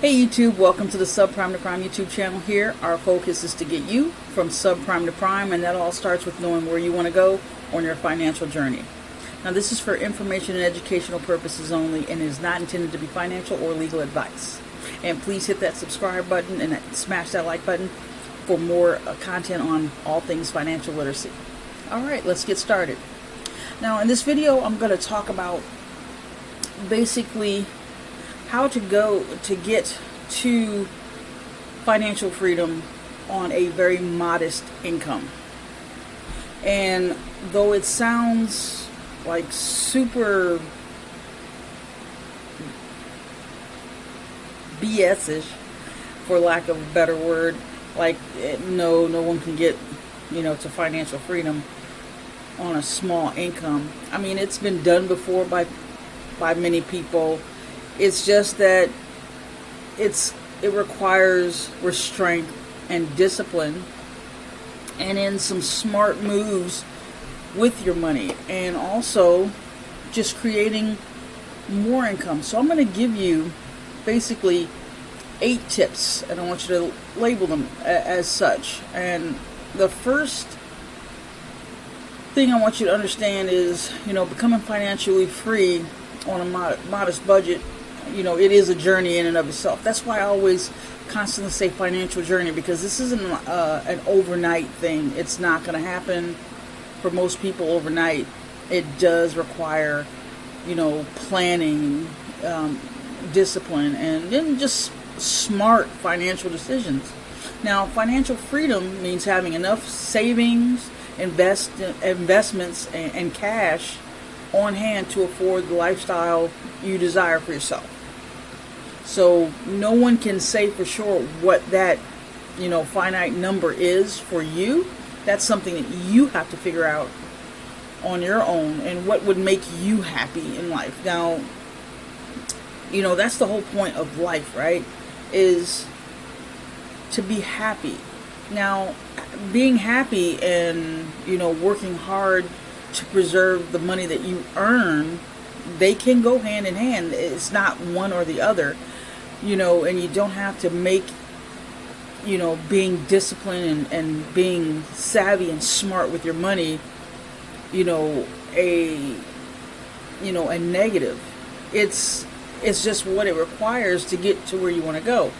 Hey YouTube, welcome to the Subprime to Prime YouTube channel here. Our focus is to get you from subprime to prime, and that all starts with knowing where you want to go on your financial journey. Now this is for information and educational purposes only and is not intended to be financial or legal advice. And please hit that subscribe button and smash that like button for more content on all things financial literacy. Alright, let's get started. Now in this video I'm going to talk about basically how to get to financial freedom on a very modest income. And though it sounds like super BS-ish, for lack of a better word, like no one can get, to financial freedom on a small income. I mean, it's been done before by many people. It's just that it requires restraint and discipline, and in some smart moves with your money, and also just creating more income. So I'm going to give you basically 8 tips, and I want you to label them as such. And the first thing I want you to understand is, becoming financially free on a modest budget. It is a journey in and of itself. That's why I always constantly say financial journey, because this isn't an overnight thing. It's not going to happen for most people overnight. It does require, planning, discipline, and then just smart financial decisions. Now, financial freedom means having enough savings, investments, and cash on hand to afford the lifestyle you desire for yourself. So no one can say for sure what that, finite number is for you. That's something that you have to figure out on your own, and what would make you happy in life. Now, that's the whole point of life, right? Is to be happy. Now, being happy and, working hard to preserve the money that you earn, they can go hand in hand. It's not one or the other, and you don't have to make, being disciplined and being savvy and smart with your money, a negative. It's just what it requires to get to where you want to go.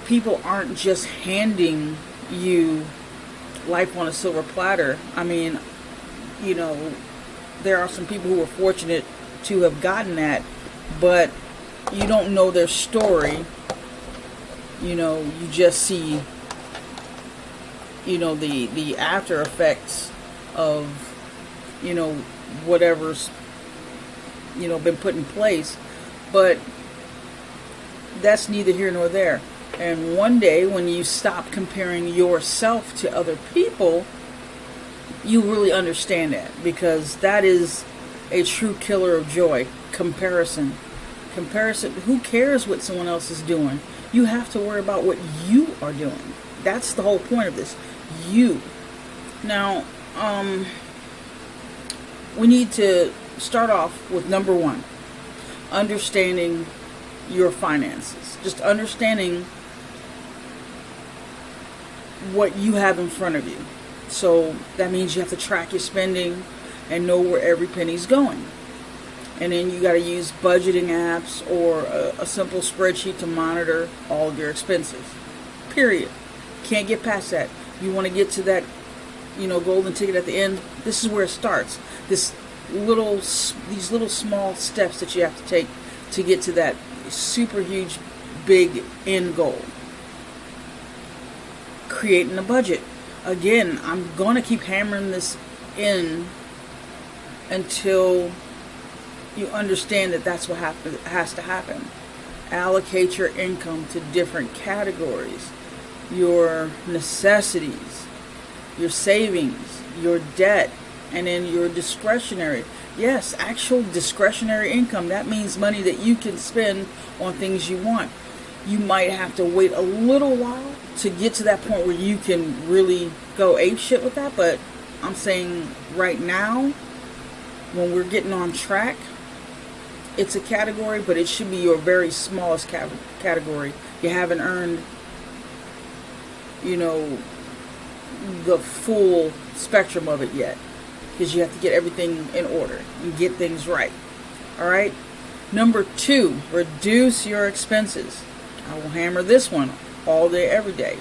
People aren't just handing you life on a silver platter. I mean, there are some people who are fortunate to have gotten that, but you don't know their story. You just see, the after effects of, whatever's, been put in place. But that's neither here nor there. And one day when you stop comparing yourself to other people, you really understand that, because that is a true killer of joy. Comparison. Who cares what someone else is doing? You have to worry about what you are doing. That's the whole point of this. You. Now, we need to start off with number 1. Understanding your finances. Just understanding what you have in front of you. So that means you have to track your spending and know where every penny's going. And then you got to use budgeting apps or a simple spreadsheet to monitor all of your expenses. Period. Can't get past that. You want to get to that, golden ticket at the end. This is where it starts. These little small steps that you have to take to get to that super huge, big end goal. Creating a budget. Again, I'm going to keep hammering this in until you understand that that's what has to happen. Allocate your income to different categories. Your necessities, your savings, your debt, and then your discretionary. Yes, actual discretionary income. That means money that you can spend on things you want. You might have to wait a little while to get to that point where you can really go ape shit with that, but I'm saying right now, when we're getting on track, It's a category, but it should be your very smallest category. You haven't earned, you know, the full spectrum of it yet, because you have to get everything in order and get things right. All right. Number 2, reduce your expenses. I will hammer this one all day, every day.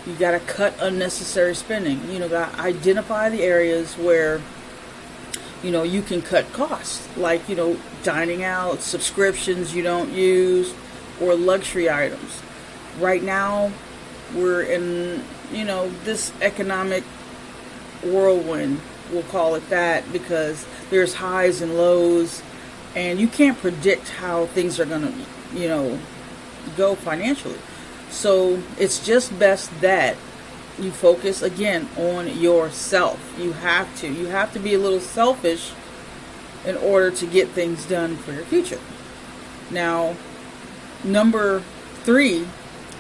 You got to cut unnecessary spending. You know, got to identify the areas where, you know, you can cut costs, like, you know, dining out, subscriptions you don't use, or luxury items. Right now, we're in, you know, this economic whirlwind, we'll call it that, because there's highs and lows, and you can't predict how things are going to, you know, go financially. So it's just best that you focus again on yourself. You have to be a little selfish in order to get things done for your future. Now, number 3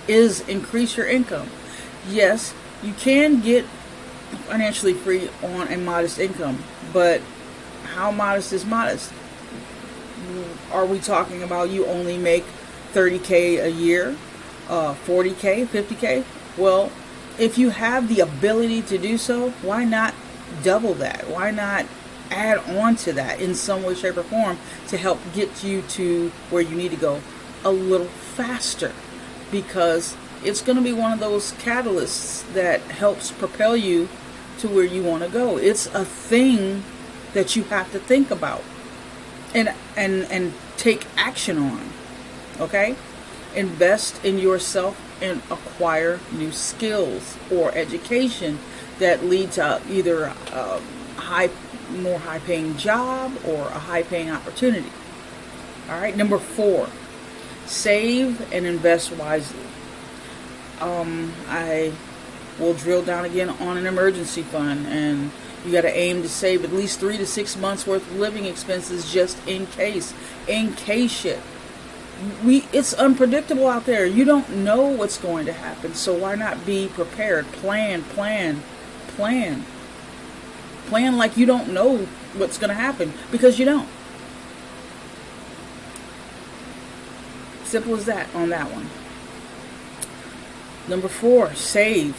is increase your income. Yes, you can get financially free on a modest income, but how modest is modest? Are we talking about you only make $30K a year, $40K, $50K? Well, if you have the ability to do so, why not double that? Why not add on to that in some way, shape, or form to help get you to where you need to go a little faster? Because it's going to be one of those catalysts that helps propel you to where you want to go. It's a thing that you have to think about and take action on. Okay? Invest in yourself and acquire new skills or education that lead to either a more high-paying job or a high-paying opportunity. All right, number 4, save and invest wisely. I will drill down again on an emergency fund, and you got to aim to save at least 3 to 6 months worth of living expenses just in case shit. It's unpredictable out there. You don't know what's going to happen, so why not be prepared? Plan like you don't know what's going to happen, because you don't. Simple as that on that one. Number 4, save.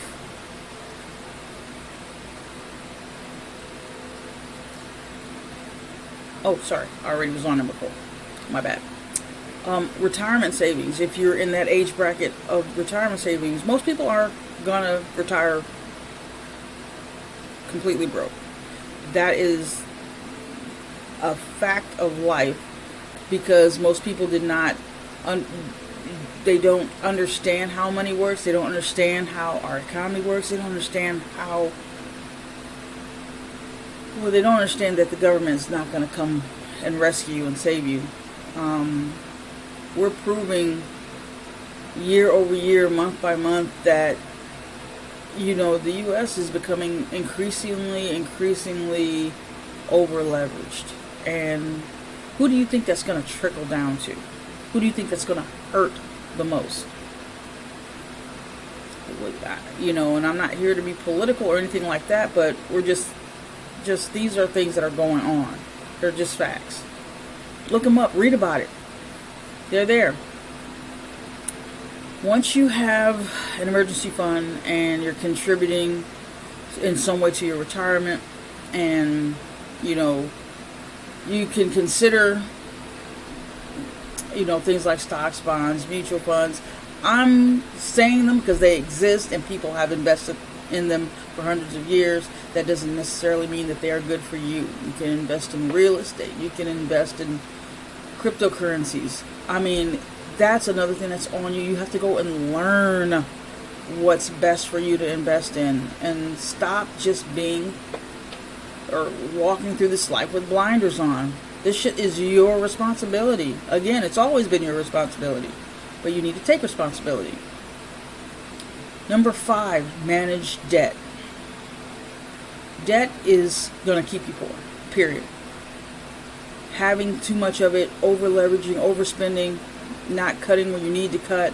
Oh, sorry, I already was on number 4. My bad. Retirement savings. If you're in that age bracket of retirement savings, most people are gonna retire completely broke. That is a fact of life, because most people they don't understand how money works. They don't understand how our economy works. They don't understand they don't understand that the government is not going to come and rescue you and save you. We're proving year over year, month by month, that, you know, the U.S. is becoming increasingly over leveraged. And who do you think that's going to trickle down to? Who do you think that's going to hurt the most? You know, and I'm not here to be political or anything like that, but we're just these are things that are going on. They're just facts. Look them up, read about it. They're there. Once you have an emergency fund and you're contributing in some way to your retirement, and, you know, you can consider, you know, things like stocks, bonds, mutual funds. I'm saying them because they exist and people have invested in them for hundreds of years. That doesn't necessarily mean that they are good for you. You can invest in real estate. You can invest in cryptocurrencies. I mean, that's another thing that's on you. You have to go and learn what's best for you to invest in, and stop just being or walking through this life with blinders on. This shit is your responsibility. Again, it's always been your responsibility, but you need to take responsibility. Number 5, manage debt. Debt is going to keep you poor, period. Having too much of it, over leveraging, overspending, not cutting when you need to cut,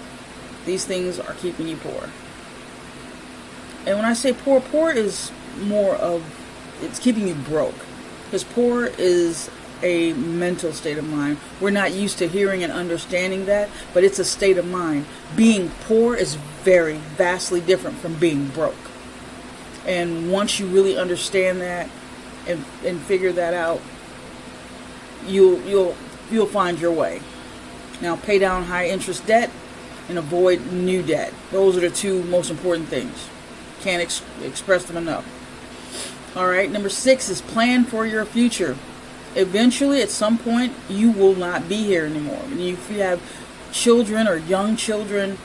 these things are keeping you poor. And when I say poor is more of, it's keeping you broke. Because poor is a mental state of mind. We're not used to hearing and understanding that, but it's a state of mind. Being poor is very vastly different from being broke. And once you really understand that and figure that out, you'll find your way. Now, pay down high interest debt and avoid new debt. Those are the two most important things. Can't express them enough. All right, number 6 is plan for your future. Eventually, at some point, you will not be here anymore. And if you have children or young children,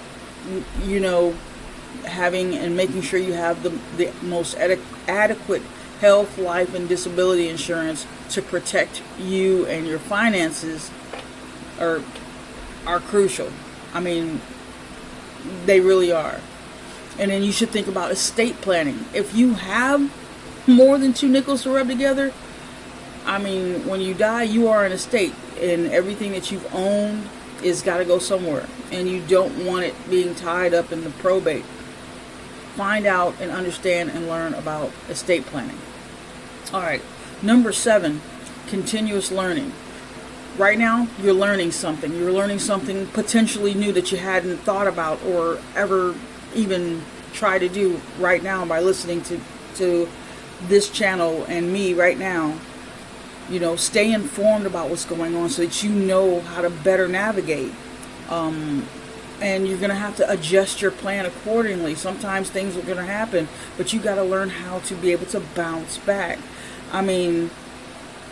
having and making sure you have the most adequate health, life, and disability insurance to protect you and your finances are crucial. I mean, they really are. And then you should think about estate planning. If you have more than 2 nickels to rub together, I mean, when you die, you are an estate, and everything that you've owned is got to go somewhere, and you don't want it being tied up in the probate. Find out and understand and learn about estate planning. All right, number 7, continuous learning. Right now, you're learning something. You're learning something potentially new that you hadn't thought about or ever even try to do right now by listening to this channel and me right now. Stay informed about what's going on so that you know how to better navigate. And you're going to have to adjust your plan accordingly. Sometimes things are going to happen, but you got to learn how to be able to bounce back. I mean,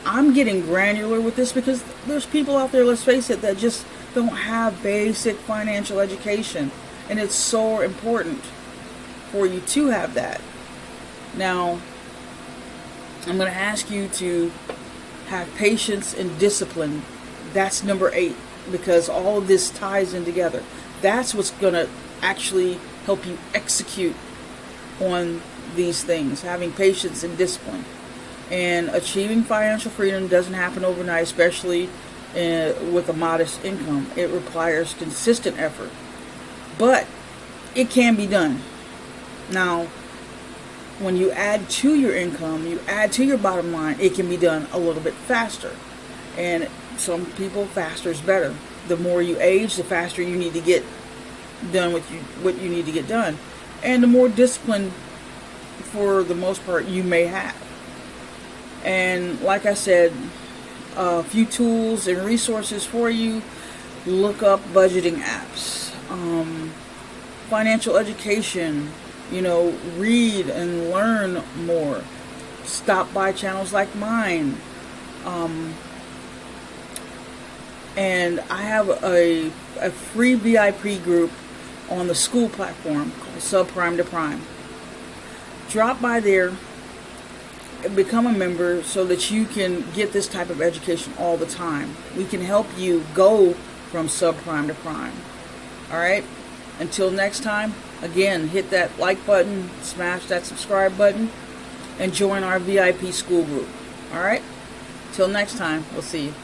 I'm getting granular with this because there's people out there, let's face it, that just don't have basic financial education. And it's so important for you to have that. Now, I'm going to ask you to have patience and discipline. That's number 8, because all of this ties in together. That's what's going to actually help you execute on these things, having patience and discipline. And achieving financial freedom doesn't happen overnight, especially with a modest income. It requires consistent effort. But it can be done. Now, when you add to your income, you add to your bottom line, it can be done a little bit faster. And some people, faster is better. The more you age, the faster you need to get done with what you need to get done. And the more discipline, for the most part, you may have. And like I said, a few tools and resources for you. Look up budgeting apps, financial education, read and learn more. Stop by channels like mine. And I have a free VIP group on the school platform called Subprime to Prime. Drop by there and become a member so that you can get this type of education all the time. We can help you go from subprime to prime. All right? Until next time, again, hit that like button, smash that subscribe button, and join our VIP school group. All right? Till next time, we'll see you.